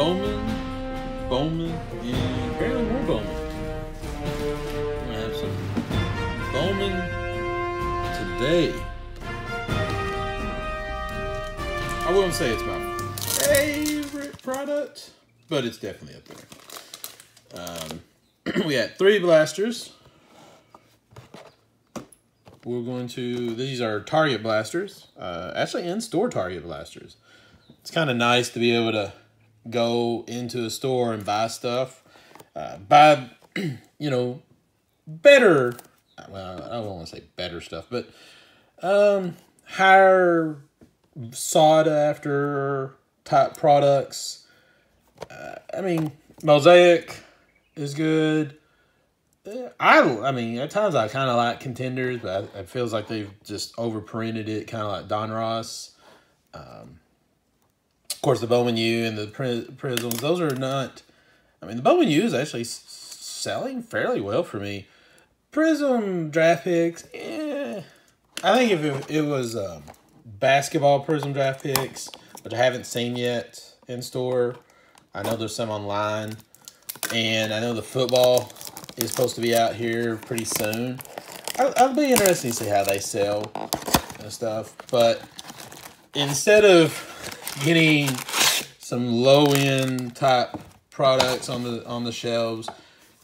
Bowman, and apparently more Bowman. I'm gonna have some Bowman today. I wouldn't say it's my favorite product, but it's definitely up there. We had 3 blasters. We're going to, these are Target blasters, actually in-store Target blasters. It's kind of nice to be able to go into a store and buy stuff. Buy, you know, better, well, I don't want to say better stuff, but higher sought after type products. I mean, Mosaic is good. I mean, at times I kind of like Contenders, but it feels like they've just overprinted it, kind of like Don Ross. Of course, the Bowman U and the Prisms, those are not... I mean, the Bowman U is actually selling fairly well for me. Prism draft picks, I think if it was basketball Prism draft picks, which I haven't seen yet in store. I know there's some online. And I know the football is supposed to be out here pretty soon. I'll be interested to see how they sell and stuff. But instead of getting some low-end type products on the shelves,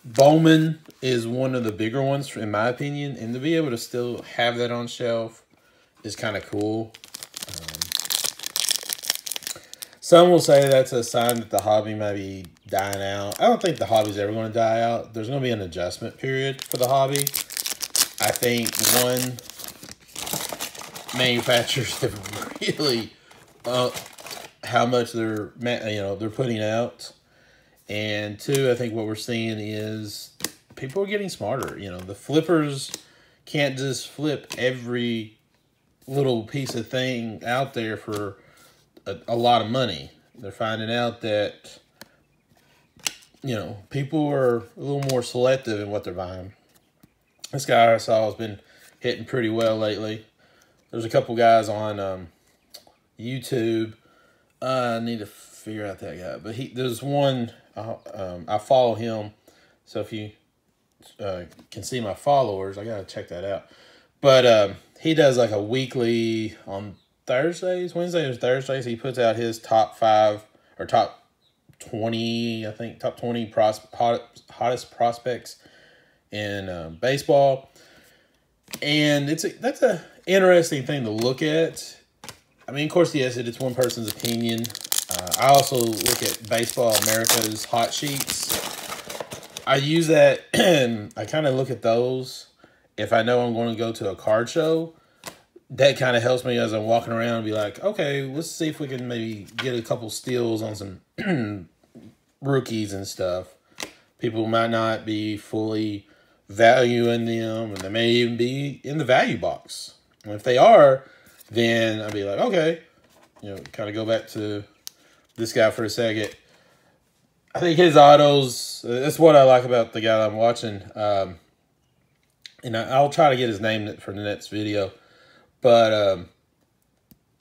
Bowman is one of the bigger ones, in my opinion. And to be able to still have that on shelf is kind of cool. Some will say that's a sign that the hobby might be dying out. I don't think the hobby's ever going to die out. There's going to be an adjustment period for the hobby. I think, one, manufacturers have really how much they're putting out, and 2, I think what we're seeing is people are getting smarter. You know, the flippers can't just flip every little piece of thing out there for a lot of money. They're finding out that, you know, people are a little more selective in what they're buying. This guy I saw has been hitting pretty well lately. There's a couple guys on YouTube. I need to figure out that guy, but there's one I follow him. So if you can see my followers, I gotta check that out. But he does like a weekly on Thursdays, Wednesdays or Thursdays. He puts out his top 5 or top 20, I think, top 20 hottest prospects in baseball. And that's a interesting thing to look at. I mean, of course, yes, it's one person's opinion. I also look at Baseball America's hot sheets. I use that, and I kind of look at those if I know I'm going to go to a card show. That kind of helps me as I'm walking around and be like, okay, let's see if we can maybe get a couple steals on some rookies and stuff. People might not be fully valuing them, and they may even be in the value box. And if they are, then I'd be like, okay, you know, kind of go back to this guy for a second. I think his autos, that's what I like about the guy that I'm watching. And I'll try to get his name for the next video. But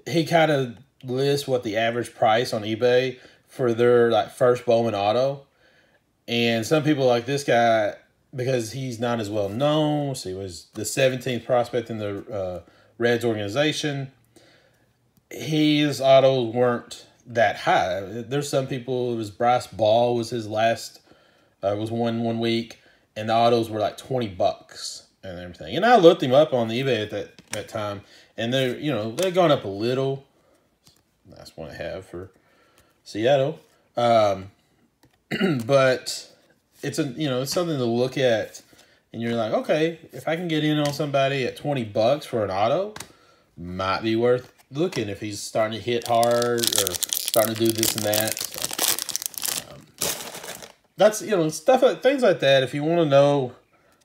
he kind of lists what the average price on eBay for their like first Bowman auto. And some people like this guy because he's not as well known. So he was the 17th prospect in the Reds organization. His autos weren't that high. There's some people, it was Bryce Ball was his last, was one week. And the autos were like $20 and everything. And I looked him up on eBay at that time, and they're gone up a little. That's one I have for Seattle. But it's it's something to look at, and you're like, okay, if I can get in on somebody at $20 for an auto, might be worth looking if he's starting to hit hard or starting to do this and that. So, that's stuff like things like that. If you want to know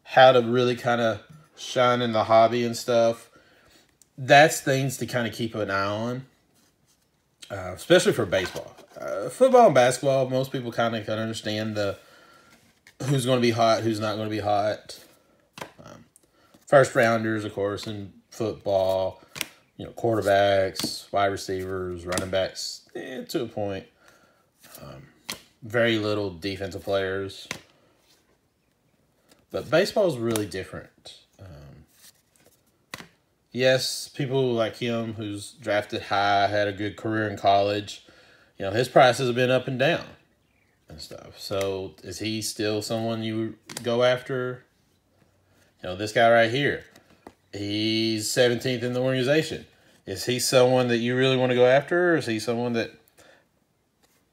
how to really kind of shine in the hobby and stuff, that's things to kind of keep an eye on, especially for baseball. Football and basketball, most people kind of can understand who's going to be hot, who's not going to be hot. First rounders, of course, in football, quarterbacks, wide receivers, running backs, to a point. very little defensive players. But baseball is really different. Yes, people like him who's drafted high, had a good career in college, you know, his prices have been up and down and stuff. So is he still someone you go after? You know, this guy right here, he's 17th in the organization. Is he someone that you really want to go after, or is he someone that,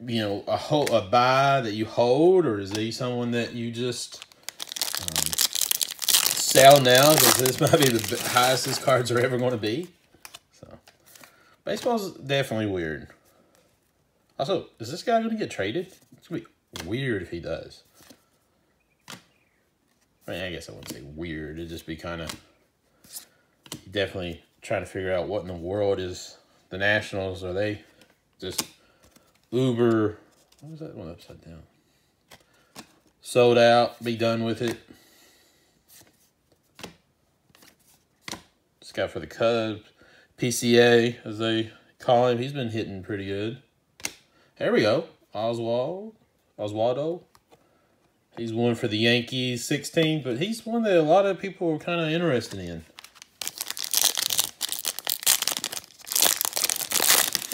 you know, a buy that you hold, or is he someone that you just sell now because this might be the highest his cards are ever going to be? So, baseball's definitely weird. Also, is this guy going to get traded? It's going to be weird if he does. I mean, I guess I wouldn't say weird. It'd just be kind of definitely trying to figure out what in the world is the Nationals. Are they just uber? What was that one upside down? Sold out. Be done with it. This guy for the Cubs, PCA as they call him. He's been hitting pretty good. There we go. Oswaldo. He's one for the Yankees, 16, but he's one that a lot of people are kind of interested in.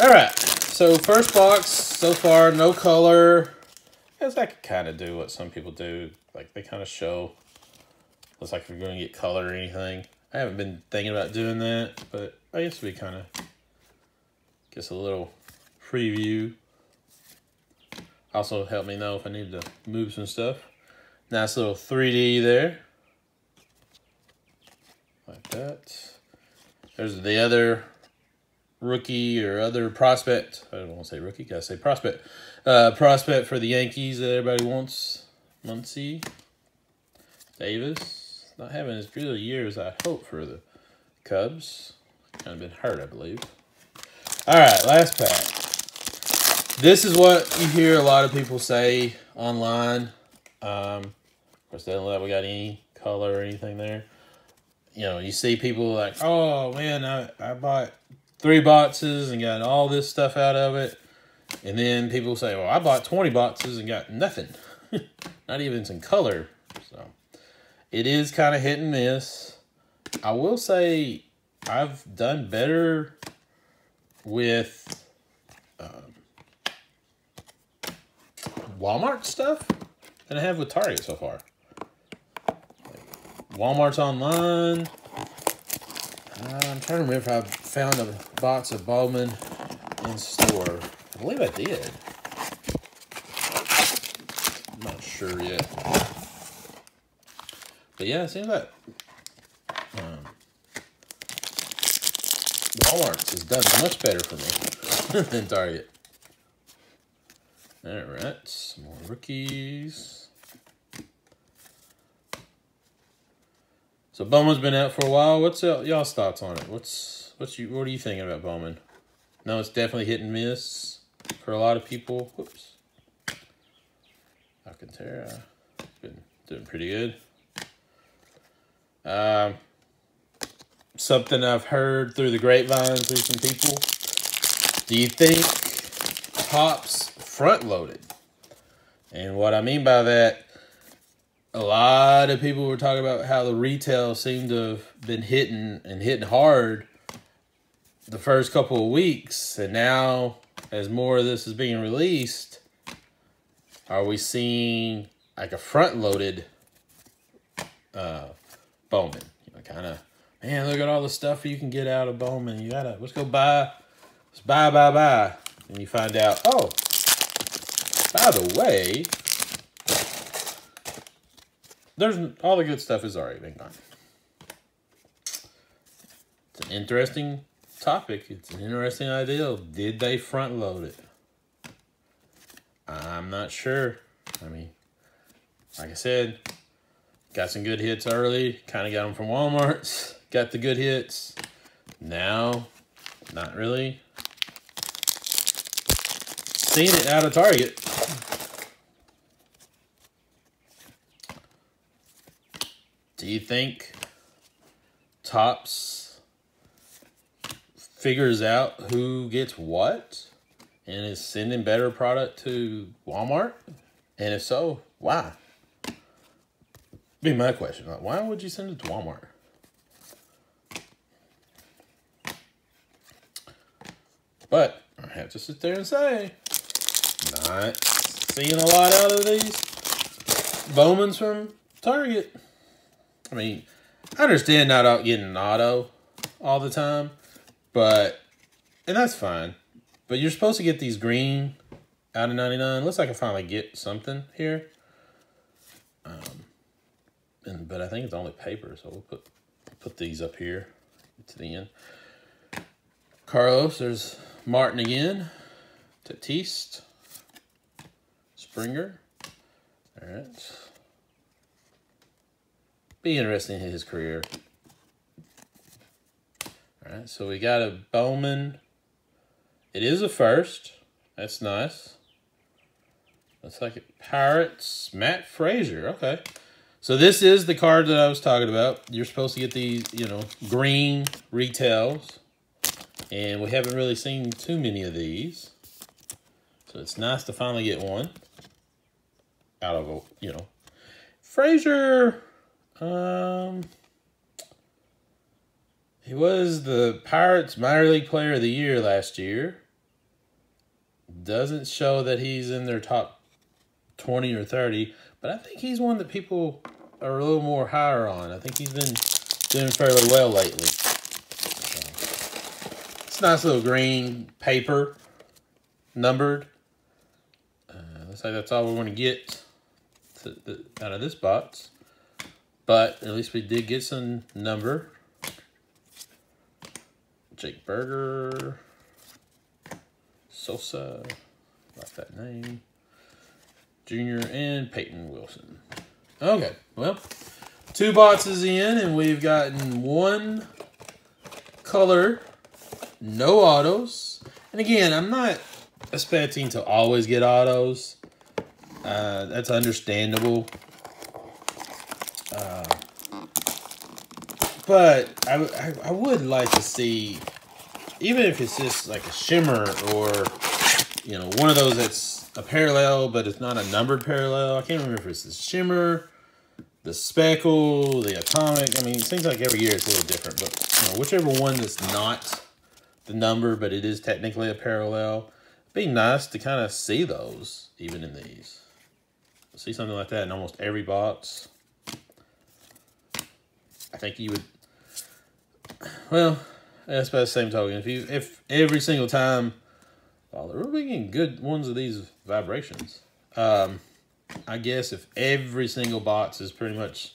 All right, so first box so far, no color. I guess I could kind of do what some people do, like they kind of show. Looks like if you're going to get color or anything. I haven't been thinking about doing that, but I guess we kind of guess a little preview. Also help me know if I need to move some stuff. Nice little 3D there. Like that. There's the other rookie or other prospect. I don't want to say rookie, gotta say prospect. Prospect for the Yankees that everybody wants. Muncy. Davis. Not having as good a year as I hoped for the Cubs. Kind of been hurt, I believe. All right, last pack. This is what you hear a lot of people say online. Of course, they don't know that we got any color or anything there. You know, you see people like, oh, man, I bought 3 boxes and got all this stuff out of it. And then people say, well, I bought 20 boxes and got nothing. Not even some color. So it is kind of hit and miss. I will say I've done better with Walmart stuff than I have with Target so far. Walmart's online. I'm trying to remember if I found a box of Bowman in store. I believe I did. I'm not sure yet. But yeah, it seems like Walmart has done much better for me than Target. All right, some more rookies. So Bowman's been out for a while. What's y'all's thoughts on it? What are you thinking about Bowman? No, it's definitely hit and miss for a lot of people. Whoops. Alcantara been doing pretty good. Something I've heard through the grapevine through some people. Do you think Topps front-loaded? And what I mean by that, a lot of people were talking about how the retail seemed to have been hitting hard the first couple of weeks. And now, as more of this is being released, are we seeing like a front-loaded Bowman? You know, kind of, man, look at all the stuff you can get out of Bowman. Let's go buy. Let's buy. And you find out, oh, by the way, there's all the good stuff has already been gone. It's an interesting topic. It's an interesting idea. Did they front load it? I'm not sure. I mean, like I said, got some good hits early. Kind of got them from Walmart. Got the good hits. Now, not really. Seen it out of Target. Do you think Topps figures out who gets what and is sending better product to Walmart? And if so, why? Be my question. Like, why would you send it to Walmart? But I have to sit there and say, not seeing a lot out of these Bowmans from Target. I mean, I understand not out getting an auto all the time, but, and that's fine. But you're supposed to get these green out of 99. Looks like I finally get something here. But I think it's only paper, so we'll put these up here to the end. Carlos, there's Martin again. Tatis. Springer. All right. Be interesting in his career. All right, so we got a Bowman. It is a first. That's nice. Looks like it. Pirates. Matt Frazier. Okay. So this is the card that I was talking about. You're supposed to get these, you know, green retails. And we haven't really seen too many of these. So it's nice to finally get one. Out of, you know. Frazier. He was the Pirates Minor League Player of the Year last year. Doesn't show that he's in their top 20 or 30. But I think he's one that people are a little more higher on. I think he's been doing fairly well lately. So, it's a nice little green paper, numbered. Looks like that's all we're going to get out of this box. But at least we did get some number. Jake Berger. Sosa. Like that name. Junior and Peyton Wilson. Okay, well, 2 boxes in, and we've gotten 1 color, no autos. And again, I'm not expecting to always get autos. That's understandable. But I would like to see, even if it's just like a shimmer or, you know, one of those that's a parallel, but it's not a numbered parallel. I can't remember if it's the shimmer, the speckle, the atomic. I mean, it seems like every year it's a little different, but you know, whichever one that's not the number, but it is technically a parallel, it'd be nice to kind of see those even in these. See something like that in almost every box. I think you would. Well, that's by the same token. If every single time. Oh, they're really getting good ones of these vibrations. I guess if every single box is pretty much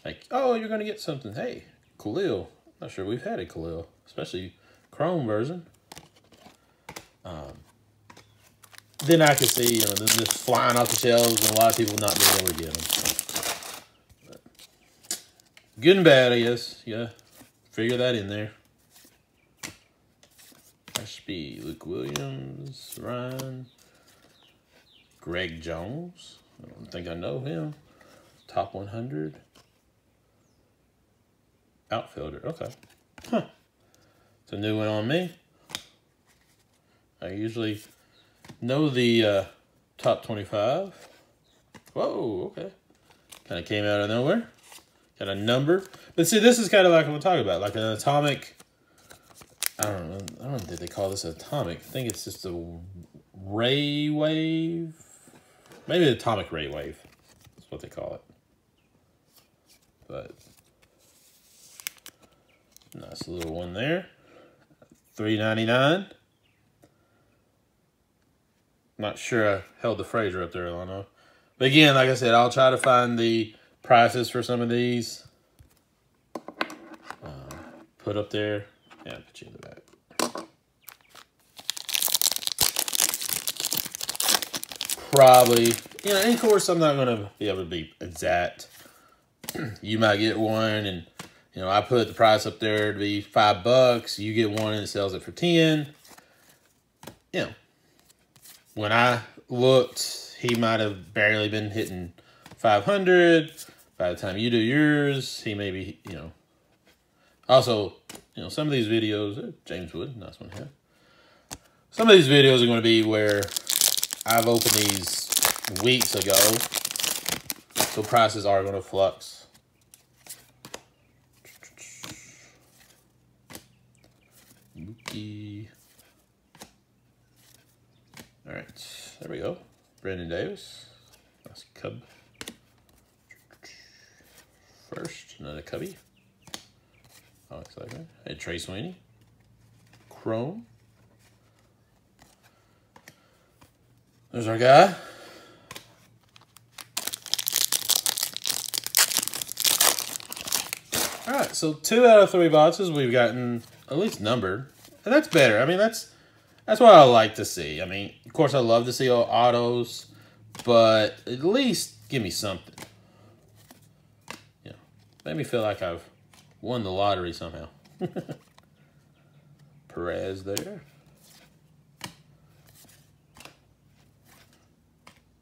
like, oh, you're going to get something. Hey, Khalil. Not sure we've had a Khalil, especially Chrome version. Then I could see, you know, them just flying off the shelves and a lot of people not being able to get them. But good and bad, I guess. Yeah, figure that in there. Ashby, Luke Williams, Ryan, Greg Jones. I don't think I know him. Top 100. Outfielder. Okay. Huh. It's a new one on me. I usually know the top 25. Whoa, okay. Kind of came out of nowhere. Got a number. But see, this is kind of like what I'm talking about. Like an atomic. I don't think they call this atomic. I think it's just a ray wave. Maybe an atomic ray wave. That's what they call it. But nice little one there. $3.99. Not sure I held the Frazier up there long enough. But again, like I said, I'll try to find the prices for some of these. Put up there. Yeah, I'll put you in the back. Probably, you know, and of course I'm not going to be able to be exact. You might get one and, you know, I put the price up there to be $5. You get one and it sells it for 10. You know, when I looked, he might have barely been hitting 500. By the time you do yours, he may be, you know. Also, you know, some of these videos, James Wood, nice one here. Some of these videos are going to be where I've opened these weeks ago, so prices are going to flux. Mookie. All right, there we go. Brandon Davis. That's Cub. First, another Cubby. Oh, exciting. Hey, Trey Sweeney. Chrome. There's our guy. All right, so 2 out of 3 boxes we've gotten at least numbered, and that's better. I mean, that's what I like to see. I mean, of course, I love to see all autos, but at least give me something. You know, make me feel like I've won the lottery somehow. Perez there.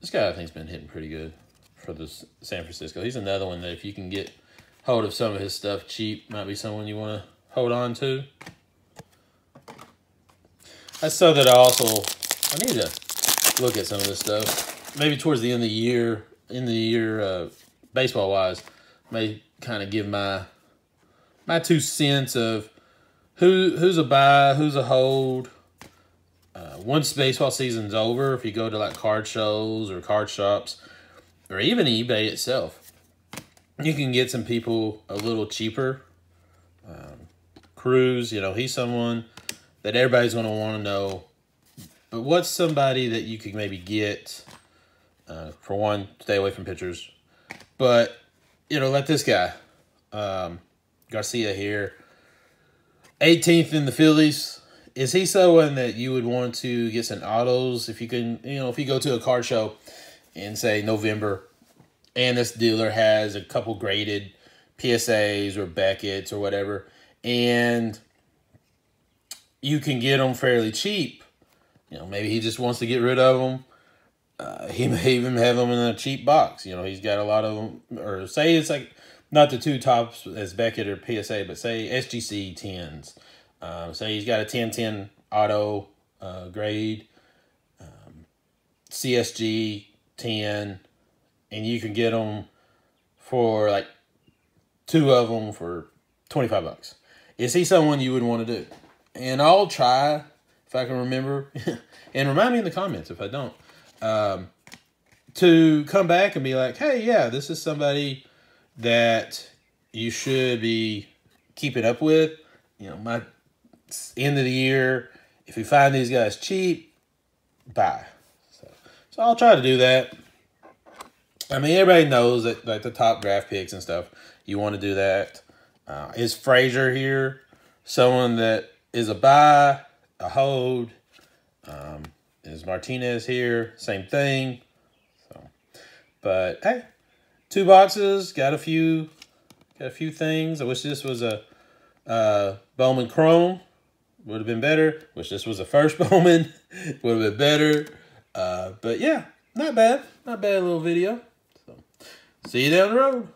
This guy, I think, has been hitting pretty good for this San Francisco. He's another one that if you can get hold of some of his stuff cheap, might be someone you want to hold on to. That's so that I need to look at some of this stuff. Maybe towards the end of the year, baseball-wise, may kind of give my 2 cents of who's a buy, who's a hold. Once baseball season's over, if you go to like card shows or card shops, or even eBay itself, you can get some people a little cheaper. Cruz, you know, he's someone that everybody's going to want to know. But what's somebody that you could maybe get, for one, stay away from pitchers. But, you know, let this guy, Garcia here, 18th in the Phillies. Is he someone that you would want to get some autos if you can, you know, if you go to a car show in, say, November, and this dealer has a couple graded PSAs or Beckett's or whatever, and you can get them fairly cheap. You know, maybe he just wants to get rid of them. He may even have them in a cheap box. You know, he's got a lot of them, or say it's like not the 2 tops as Beckett or PSA, but say SGC 10s. Say he's got a 1010 auto grade, CSG 10, and you can get them for like 2 of them for $25. Is he someone you would want to do? And I'll try, if I can remember, and remind me in the comments if I don't, to come back and be like, hey, yeah, this is somebody that you should be keeping up with. You know, my end of the year, if we find these guys cheap, buy. So I'll try to do that. I mean, everybody knows that like the top draft picks and stuff, you want to do that. Is Frazier here someone that is a buy, a hold? Is Martinez here? Same thing. So, but hey, 2 boxes, got a few things. I wish this was a Bowman Chrome. Would have been better. Wish this was the first Bowman. Would have been better. But yeah, not bad. Not bad little video. So, see you down the road.